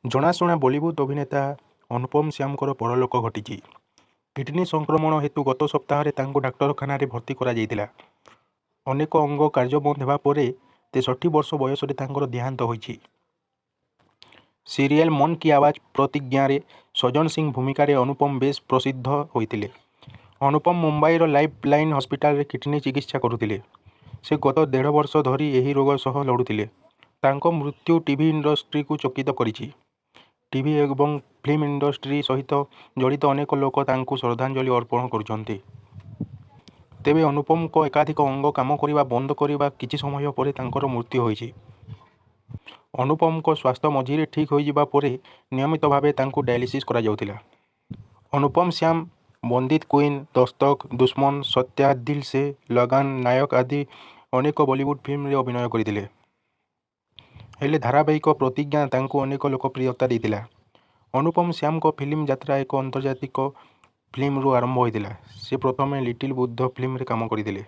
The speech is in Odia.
ଜଣାଶୁଣା ବଲିଉଡ୍ ଅଭିନେତା ଅନୁପମ ଶ୍ୟାମଙ୍କର ପରଲୋକ ଘଟିଛି। କିଡନୀ ସଂକ୍ରମଣ ହେତୁ ଗତ ସପ୍ତାହରେ ତାଙ୍କୁ ଡାକ୍ତରଖାନାରେ ଭର୍ତ୍ତି କରାଯାଇଥିଲା। ଅନେକ ଅଙ୍ଗ କାର୍ଯ୍ୟବନ୍ଦ ହେବା ପରେ 63 ବର୍ଷ ବୟସରେ ତାଙ୍କର ଦେହାନ୍ତ ହୋଇଛି। ସିରିଏଲ୍ ମନ୍ କି ଆୱାଜ ପ୍ରତିଜ୍ଞାରେ ସଜନ ସିଂ ଭୂମିକାରେ ଅନୁପମ ବେଶ୍ ପ୍ରସିଦ୍ଧ ହୋଇଥିଲେ। ଅନୁପମ ମୁମ୍ବାଇର ଲାଇଫ୍ ଲାଇନ୍ ହସ୍ପିଟାଲରେ କିଡନୀ ଚିକିତ୍ସା କରୁଥିଲେ। ସେ ଗତ 1.5 ବର୍ଷ ଧରି ଏହି ରୋଗ ସହ ଲଢ଼ୁଥିଲେ। ତାଙ୍କ ମୃତ୍ୟୁ ଟିଭି ଇଣ୍ଡଷ୍ଟ୍ରିକୁ ଚକିତ କରିଛି। ଟିଭି ଏବଂ ଫିଲ୍ମ ଇଣ୍ଡଷ୍ଟ୍ରି ସହିତ ଜଡ଼ିତ ଅନେକ ଲୋକ ତାଙ୍କୁ ଶ୍ରଦ୍ଧାଞ୍ଜଳି ଅର୍ପଣ କରୁଛନ୍ତି। ତେବେ ଅନୁପମଙ୍କ ଏକାଧିକ ଅଙ୍ଗ କାମ କରିବା ବନ୍ଦ କରିବା କିଛି ସମୟ ପରେ ତାଙ୍କର ମୃତ୍ୟୁ ହୋଇଛି। ଅନୁପମଙ୍କ ସ୍ୱାସ୍ଥ୍ୟ ମଝିରେ ଠିକ୍ ହୋଇଯିବା ପରେ ନିୟମିତ ଭାବେ ତାଙ୍କୁ ଡାୟାଲିସିସ୍ କରାଯାଉଥିଲା। ଅନୁପମ ଶ୍ୟାମ ବନ୍ଦିତ କ୍ୱିନ୍, ଦସ୍ତକ, ଦୁଶ୍ମନ, ସତ୍ୟା, ଦିଲ୍ ସେ, ଲଗାନ, ନାୟକ ଆଦି ଅନେକ ବଲିଉଡ୍ ଫିଲ୍ମରେ ଅଭିନୟ କରିଥିଲେ। ହେଲେ ଧାରାବାହିକ ପ୍ରତିଜ୍ଞା ତାଙ୍କୁ ଅନେକ ଲୋକପ୍ରିୟତା ଦେଇଥିଲା। ଅନୁପମ ଶ୍ୟାମଙ୍କ ଫିଲ୍ମ ଯାତ୍ରା ଏକ ଆନ୍ତର୍ଜାତିକ ଫିଲ୍ମରୁ ଆରମ୍ଭ ହୋଇଥିଲା। ସେ ପ୍ରଥମେ ଲିଟିଲ୍ ବୁଦ୍ଧ ଫିଲ୍ମରେ କାମ କରିଥିଲେ।